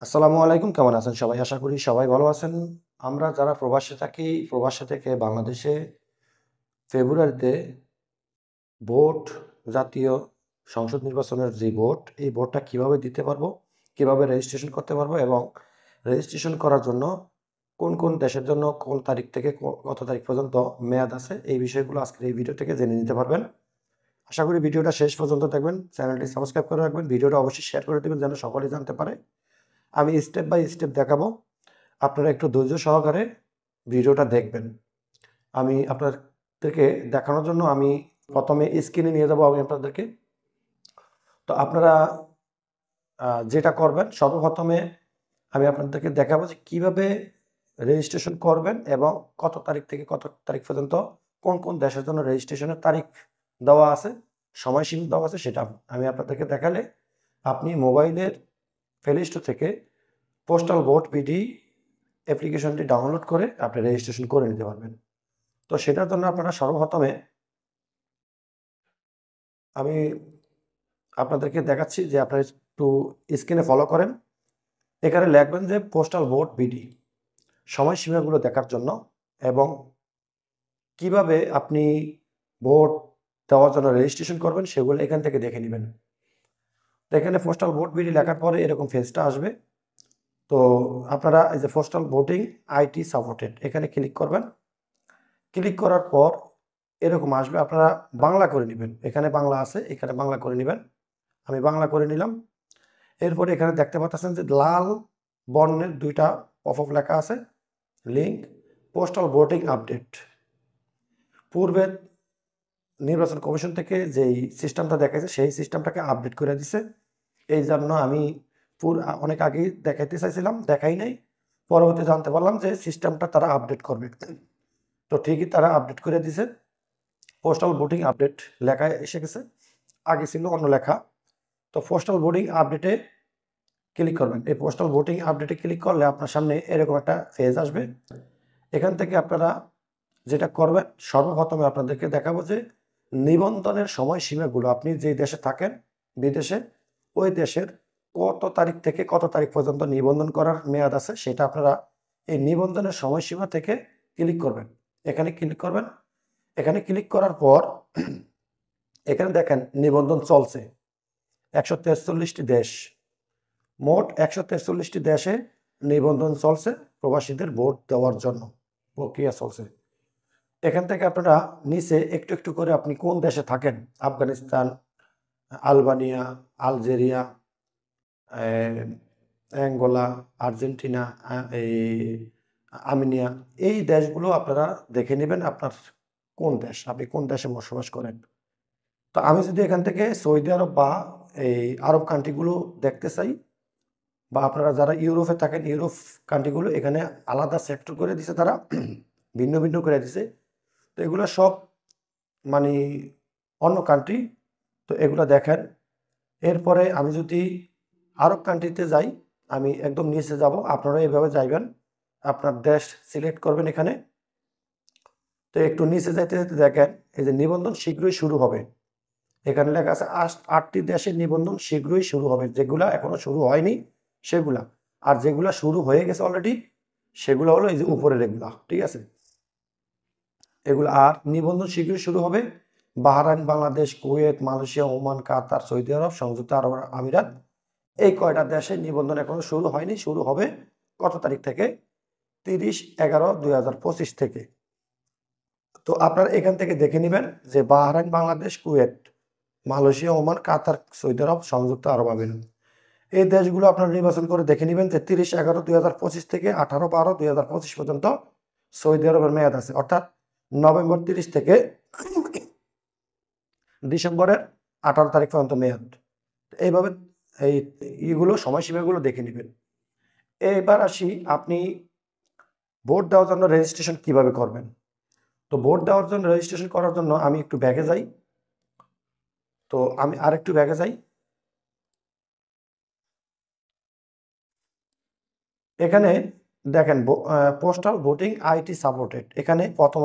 আসসালামু আলাইকুম। কেমন আছেন সবাই? আশা করি সবাই ভালো আছেন। আমরা যারা প্রবাসে থাকি, প্রবাসে থেকে বাংলাদেশে ফেব্রুয়ারিতে ভোট, জাতীয় সংসদ নির্বাচনের যে ভোট, এই ভোটটা কিভাবে দিতে পারবো, কিভাবে রেজিস্ট্রেশন করতে পারবো এবং রেজিস্ট্রেশন করার জন্য কোন, কোন দেশের জন্য কোন তারিখ থেকে কত তারিখ পর্যন্ত মেয়াদ আছে, এই বিষয়গুলো আজকের এই ভিডিও থেকে জেনে নিতে পারবেন। আশা করি ভিডিওটা শেষ পর্যন্ত দেখবেন। চ্যানেলটি সাবস্ক্রাইব করে রাখবেন। ভিডিওটা অবশ্যই শেয়ার করে দিবেন যেন সকলে জানতে পারে। আমি স্টেপ বাই স্টেপ দেখাবো। আপনারা একটু ধৈর্য সহকারে ভিডিওটা দেখবেন। আমি আপনাদেরকে দেখানোর জন্য আমি প্রথমে স্ক্রিনে নিয়ে যাবো আমি আপনাদেরকে। তো আপনারা যেটা করবেন সর্বপ্রথমে আমি আপনাদেরকে দেখাবো যে কিভাবে রেজিস্ট্রেশন করবেন এবং কত তারিখ থেকে কত তারিখ পর্যন্ত কোন কোন দেশের জন্য রেজিস্ট্রেশনের তারিখ দেওয়া আছে, সময়সীমা দেওয়া আছে, সেটা আমি আপনাদেরকে দেখালে আপনি মোবাইলের প্লে স্টোর থেকে পোস্টাল ভোট বিডি অ্যাপ্লিকেশনটি ডাউনলোড করে আপনি রেজিস্ট্রেশন করে নিতে পারবেন। তো সেটার জন্য আপনারা সর্বপ্রথমে আমি আপনাদেরকে দেখাচ্ছি যে আপনারা একটু স্ক্রিনে ফলো করেন। এখানে লিখবেন যে পোস্টাল ভোট বিডি সময়সীমাগুলো দেখার জন্য এবং কিভাবে আপনি ভোট দেওয়ার জন্য রেজিস্ট্রেশন করবেন সেগুলো এখান থেকে দেখে নেবেন। তো এখানে পোস্টাল ভোট বিডি লেখার পরে এরকম পেজটা আসবে। তো আপনারা এই যে পোস্টাল ভোটিং আইটি সাপোর্টেড এখানে ক্লিক করবেন। ক্লিক করার পর এরকম আসবে, আপনারা বাংলা করে নেবেন। এখানে বাংলা আছে, এখানে বাংলা করে নেবেন। আমি বাংলা করে নিলাম। এরপরে এখানে দেখতে পাচ্ছেন যে লাল বর্ণের দুইটা পপআপ লেখা আছে, লিঙ্ক পোস্টাল ভোটিং আপডেট। পূর্বে নির্বাচন কমিশন থেকে যেই সিস্টেমটা দেখাইছে সেই সিস্টেমটাকে আপডেট করে দিছে। এই জন্য আমি অনেক আগেই দেখাইতে চাইছিলাম, দেখাই নাই। পরবর্তী জানতে পারলাম যে সিস্টেমটা তারা আপডেট করবে। তো ঠিকই তারা আপডেট করে দিছে। পোস্টাল ভোটিং আপডেট লেখা এসে গেছে, আগে ছিল অন্য লেখা। তো পোস্টাল ভোটিং আপডেটে ক্লিক করবেন। এই পোস্টাল ভোটিং আপডেটে ক্লিক করলে আপনার সামনে এরকম একটা পেজ আসবে। এখান থেকে আপনারা যেটা করবেন সর্বপ্রথমে আপনাদেরকে দেখাবো যে নিবন্ধনের সময়সীমাগুলো, আপনি যে দেশে থাকেন বিদেশে, ওই দেশের কত তারিখ থেকে কত তারিখ পর্যন্ত নিবন্ধন করার মেয়াদ আছে সেটা আপনারা এই নিবন্ধনের সময়সীমা থেকে ক্লিক করবেন। এখানে ক্লিক করবেন। এখানে ক্লিক করার পর এখানে দেখেন নিবন্ধন চলছে 143টি দেশ, মোট 143টি দেশে নিবন্ধন চলছে প্রবাসীদের ভোট দেওয়ার জন্য, প্রক্রিয়া চলছে। এখান থেকে আপনারা নিচে একটু একটু করে আপনি কোন দেশে থাকেন, Afghanistan, Albania, Algeria, Angola, Argentina, এই আর্মেনিয়া, এই দেশগুলো আপনারা দেখে নেবেন আপনার কোন দেশ, আপনি কোন দেশে বসবাস করেন। তো আমি যদি এখান থেকে সৌদি আরব বা এই আরব কান্ট্রিগুলো দেখতে চাই, বা আপনারা যারা ইউরোপে থাকেন ইউরোপ কান্ট্রিগুলো এখানে আলাদা সেক্টর করে দিছে তারা, ভিন্ন ভিন্ন করে দিছে। তো এগুলো সব মানে অন্য কান্ট্রি। তো এগুলো দেখেন। এরপরে আমি যদি আরব কান্ট্রিতে যাই, আমি একদম নিচে যাব, আপনারা এইভাবে যাইবেন, আপনার দেশ সিলেক্ট করবেন এখানে। তো একটু নিচে যাইতে যেতে দেখেন এই যে নিবন্ধন শীঘ্রই শুরু হবে, এখানে লেখা আছে 8টি দেশের নিবন্ধন শীঘ্রই শুরু হবে, যেগুলা এখনো শুরু হয়নি সেগুলা, আর যেগুলা শুরু হয়ে গেছে অলরেডি সেগুলো হলো এই যে উপরের এগুলা, ঠিক আছে। এগুলো আর নিবন্ধন শীঘ্রই শুরু হবে Bahrain, Bangladesh, Kuwait, Malaysia, Oman, Qatar, Saudi Arab, সংযুক্ত আরব আমিরাত, এই কয়টা দেশে নিবন্ধন এখনো শুরু হয়নি, শুরু হবে কত তারিখ থেকে? 30/11/2025 থেকে। তো আপনারা এখান থেকে দেখে নেবেন যে Bahrain, Bangladesh, Kuwait, Malaysia, Oman, Qatar, Saudi Arab, সংযুক্ত আরব আমিরাত, এই দেশগুলো আপনারা নির্বাচন করে দেখে নেবেন যে 30/11/2025 থেকে 18/12/2025 পর্যন্ত সৌদি আরবের মেয়াদ আছে, অর্থাৎ নভেম্বর 30 থেকে ডিসেম্বরের 18 তারিখ পর্যন্ত মেয়াদ। এইভাবে এই ইগুলো সময়সীমাগুলো দেখে নেবেন। এবার আসি আপনি ভোট দেওয়ার জন্য রেজিস্ট্রেশন কিভাবে করবেন। তো ভোট দেওয়ার জন্য রেজিস্ট্রেশন করার জন্য আমি একটু ব্যাগে যাই। তো আমি আরেকটু ব্যাগে যাই। এখানে দেখেন পোস্টাল ভোটিং আইটি সাপোর্টেড, এখানে প্রথম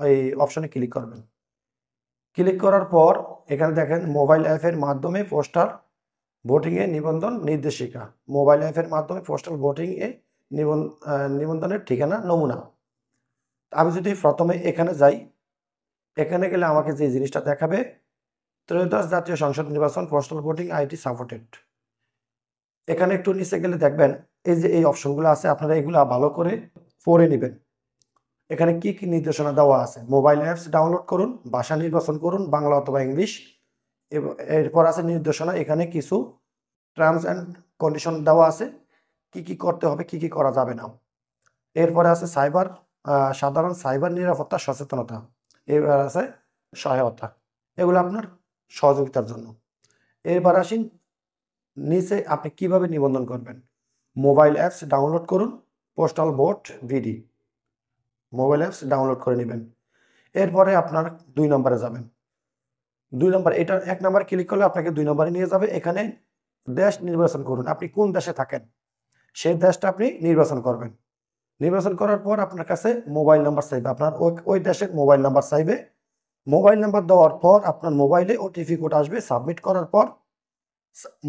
এই অপশনে ক্লিক করবেন। ক্লিক করার পর এখানে দেখেন মোবাইল অ্যাপের মাধ্যমে পোস্টাল ভোটিংয়ে নিবন্ধন নির্দেশিকা, মোবাইল অ্যাপের মাধ্যমে পোস্টাল ভোটিংয়ে নিবন্ধনের ঠিকানা নমুনা। আমি যদি প্রথমে এখানে যাই, এখানে গেলে আমাকে যে জিনিসটা দেখাবে, ত্রয়োদশ জাতীয় সংসদ নির্বাচন পোস্টাল ভোটিং আইডি সাপোর্টেড। এখানে একটু নিচে গেলে দেখবেন এই যে এই অপশনগুলো আছে, আপনারা এগুলো ভালো করে পড়ে নেবেন। এখানে কি কি নির্দেশনা দেওয়া আছে, মোবাইল অ্যাপস ডাউনলোড করুন, ভাষা নির্বাচন করুন বাংলা অথবা ইংলিশ। এরপর আছে নির্দেশনা, এখানে কিছু টার্মস অ্যান্ড কন্ডিশন দেওয়া আছে, কি কি করতে হবে, কি কি করা যাবে না। এরপরে আছে সাধারণ সাইবার নিরাপত্তা সচেতনতা। এবার আছে সহায়তা, এগুলো আপনার সহযোগিতার জন্য। এরপর আসেন নিচে আপনি কিভাবে নিবন্ধন করবেন। মোবাইল অ্যাপস ডাউনলোড করুন, পোস্টাল ভোট ভিডি, মোবাইল অ্যাপস ডাউনলোড করে নেবেন। এরপরে আপনার 2 নম্বরে যাবেন। 2 নম্বর, এটা 1 নম্বর ক্লিক করলে আপনাকে 2 নম্বরে নিয়ে যাবে। এখানে দেশ নির্বাচন করুন, আপনি কোন দেশে থাকেন সেই দেশটা আপনি নির্বাচন করবেন। নির্বাচন করার পর আপনার কাছে মোবাইল নাম্বার চাইবে, আপনার ওই দেশের মোবাইল নাম্বার চাইবে। মোবাইল নাম্বার দেওয়ার পর আপনার মোবাইলে ওটিপি কোড আসবে, সাবমিট করার পর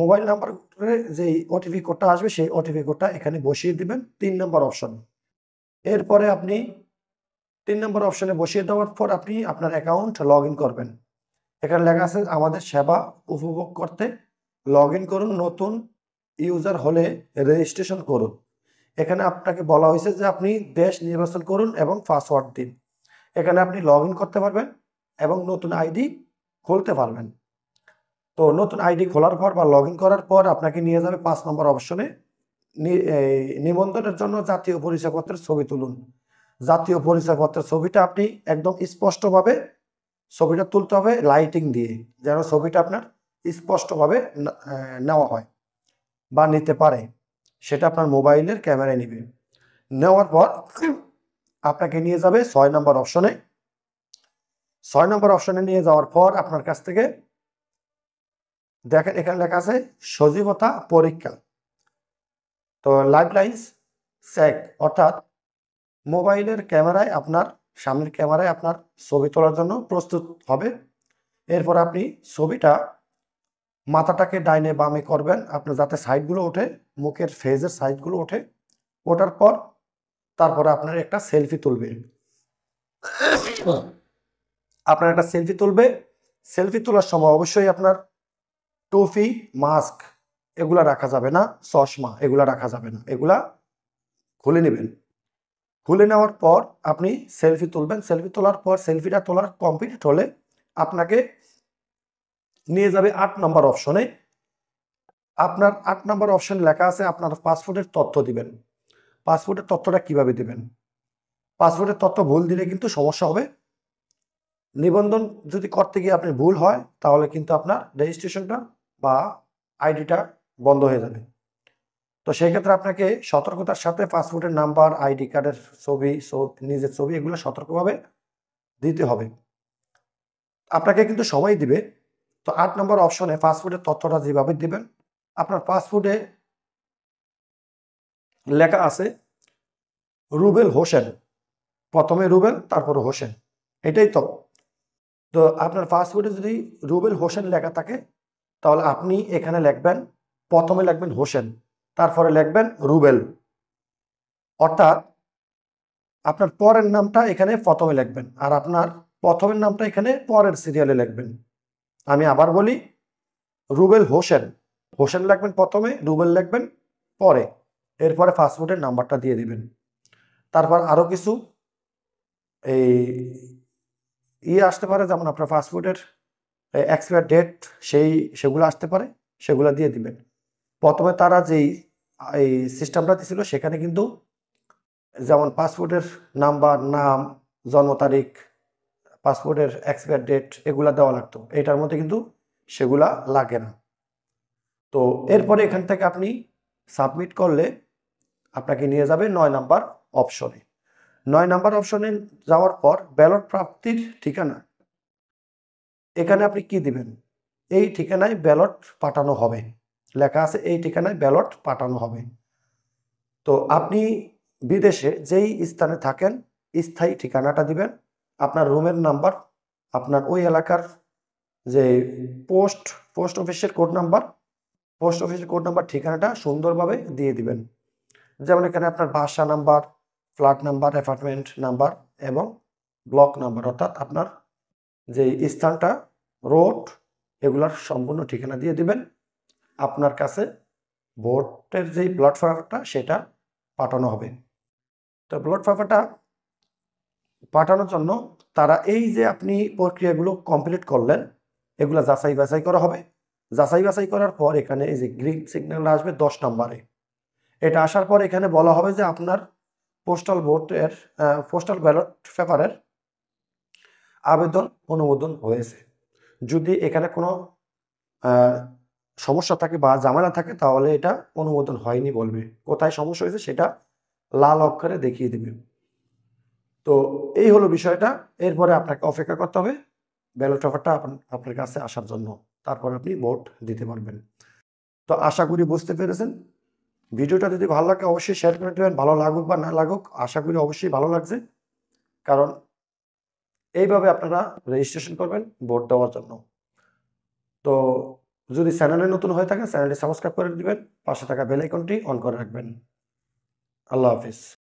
মোবাইল নাম্বারে যে ওটিপি কোডটা আসবে সেই ওটিপি কোডটা এখানে বসিয়ে দিবেন 3 নম্বর অপশন। এরপরে আপনি 3 নম্বর অপশনে বসিয়ে দেওয়ার পর আপনি আপনার অ্যাকাউন্ট লগ ইন করবেন। এখানে লেখা আছে আমাদের সেবা উপভোগ করতে লগ ইন করুন, নতুন ইউজার হলে রেজিস্ট্রেশন করুন। এখানে আপনাকে বলা হয়েছে যে আপনি দেশ নির্বাচন করুন এবং পাসওয়ার্ড দিন। এখানে আপনি লগ ইন করতে পারবেন এবং নতুন আইডি খুলতে পারবেন। তো নতুন আইডি খোলার পর বা লগ ইন করার পর আপনাকে নিয়ে যাবে 5 নম্বর অপশনে, নিবন্ধনের জন্য জাতীয় পরিচয়পত্রের ছবি তুলুন। জাতীয় পরিচয়পত্রের ছবিটা আপনি একদম স্পষ্টভাবে ছবিটা তুলতে হবে লাইটিং দিয়ে, যেন ছবিটা আপনার স্পষ্টভাবে নেওয়া হয় বা নিতে পারে, সেটা আপনার মোবাইলের ক্যামেরায় নেবে। নেওয়ার পর আপনাকে নিয়ে যাবে 6 নম্বর অপশনে। 6 নম্বর অপশনে নিয়ে যাওয়ার পর আপনার কাছ থেকে দেখেন এখানে লেখা আছে সজীবতা পরীক্ষা। তো লাইভ লাইন্স চেক, অর্থাৎ মোবাইলের ক্যামেরায় আপনার সামনের ক্যামেরায় আপনার ছবি তোলার জন্য প্রস্তুত হবে। এরপর আপনি ছবিটা মাথাটাকে ডাইনে বামে করবেন, আপনার যাতে সাইডগুলো ওঠে, মুখের ফেজের সাইডগুলো ওঠে। ওঠার পর তারপরে আপনার একটা সেলফি তুলবে, আপনার একটা সেলফি তুলবে। সেলফি তোলার সময় অবশ্যই আপনার টুপি, মাস্ক এগুলা রাখা যাবে না, চশমা এগুলা রাখা যাবে না, এগুলা খুলে নেবেন। খুলে নেওয়ার পর আপনি সেলফি তুলবেন। সেলফি তোলার পর সেলফিটা তোলার কমপ্লিট হলে আপনাকে নিয়ে যাবে 8 নম্বর অপশনে। আপনার 8 নম্বর অপশন লেখা আছে আপনার পাসপোর্টের তথ্য দিবেন। পাসপোর্টের তথ্যটা কিভাবে দিবেন, পাসপোর্টের তথ্য ভুল দিলে কিন্তু সমস্যা হবে। নিবন্ধন যদি করতে গিয়ে আপনি ভুল হয় তাহলে কিন্তু আপনার রেজিস্ট্রেশনটা বা আইডিটা বন্ধ হয়ে যাবে। তো সেই ক্ষেত্রে আপনাকে সতর্কতার সাথে পাসপোর্টের নাম্বার, আইডি কার্ডের ছবি, নিজের ছবি এগুলো সতর্কভাবে দিতে হবে। আপনাকে কিন্তু সময় দিবে। তো 8 নম্বর অপশনে পাসপোর্টের তথ্যটা যেভাবে দিবেন, আপনার পাসপোর্টে লেখা আছে রুবেল হোসেন, প্রথমে রুবেল তারপরে হোসেন, এটাই তো। তো আপনার পাসপোর্টে যদি রুবেল হোসেন লেখা থাকে তাহলে আপনি এখানে লিখবেন, প্রথমে লিখবেন হোসেন, তারপরে লিখবেন রুবেল, অর্থাৎ আপনার পরের নামটা এখানে প্রথমে লিখবেন আর আপনার প্রথমের নামটা এখানে পরের সিরিয়ালে লিখবেন। আমি আবার বলি, রুবেল হোসেন, হোসেন লিখবেন প্রথমে, রুবেল লিখবেন পরে, এরপরে পাসপোর্টের নাম্বারটা দিয়ে দিবেন। তারপর আরও কিছু এই আসতে পারে, যেমন আপনার পাসপোর্টের এক্সপায়ার ডেট সেগুলো আসতে পারে, সেগুলো দিয়ে দিবেন। প্রথমে তারা যেই এই সিস্টেমটা দিয়েছিল সেখানে কিন্তু যেমন পাসপোর্টের নাম্বার, নাম, জন্ম তারিখ, পাসপোর্টের এক্সপায়ার ডেট এগুলা দেওয়া লাগতো, এটার মধ্যে কিন্তু সেগুলা লাগে না। তো এরপরে এখান থেকে আপনি সাবমিট করলে আপনাকে নিয়ে যাবে 9 নাম্বার অপশনে। 9 নাম্বার অপশনে যাওয়ার পর ব্যালট প্রাপ্তির ঠিকানা, এখানে আপনি কি দিবেন, এই ঠিকানায় ব্যালট পাঠানো হবে, লেখা আছে এই ঠিকানায় ব্যালট পাঠানো হবে। তো আপনি বিদেশে যেই স্থানে থাকেন স্থায়ী ঠিকানাটা দিবেন, আপনার রুমের নাম্বার, আপনার ওই এলাকার যে পোস্ট অফিসের কোড নাম্বার, পোস্ট অফিসের কোড নাম্বার ঠিকানাটা সুন্দরভাবে দিয়ে দিবেন। যেমন এখানে আপনার বাসা number, flat number, apartment number এবং ব্লক নাম্বার, অর্থাৎ আপনার যে স্থানটা, রোড, এগুলার সম্পূর্ণ ঠিকানা দিয়ে দিবেন। আপনার কাছে ভোটের যেই ব্লড পেপারটা সেটা পাঠানো হবে। তো ব্লড পেপারটা পাঠানোর জন্য তারা এই যে আপনি প্রক্রিয়াগুলো কমপ্লিট করলেন, এগুলো যাচাই বাছাই করা হবে। যাচাই বাছাই করার পর এখানে এই যে গ্রিন সিগন্যাল আসবে 10 নম্বরে। এটা আসার পর এখানে বলা হবে যে আপনার পোস্টাল ভোটের পোস্টাল ব্যালট পেপারের আবেদন অনুমোদন হয়েছে। যদি এখানে কোনো সমস্যা থাকে বা ঝামেলা থাকে তাহলে এটা অনুমোদন হয়নি বলবে। কোথায় সমস্যা হয়েছে সেটা লাল অক্ষরে দেখিয়ে দেবে। তো এই হলো বিষয়টা। এরপরে আপনাকে অপেক্ষা করতে হবে ব্যালট পেপারটা আপনার কাছে আসার জন্য। তারপর আপনি ভোট দিতে পারবেন। তো আশা করি বুঝতে পেরেছেন। ভিডিওটা যদি ভালো লাগে অবশ্যই শেয়ার করে দেবেন। ভালো লাগুক বা না লাগুক, আশা করি অবশ্যই ভালো লাগছে। কারণ এইভাবে আপনারা রেজিস্ট্রেশন করবেন ভোট দেওয়ার জন্য। তো যদি চ্যানেলে নতুন হয়ে থাকেন চ্যানেলটি সাবস্ক্রাইব করে দিবেন, পাশে থাকা বেল আইকনটি অন করে রাখবেন। আল্লাহ হাফিজ।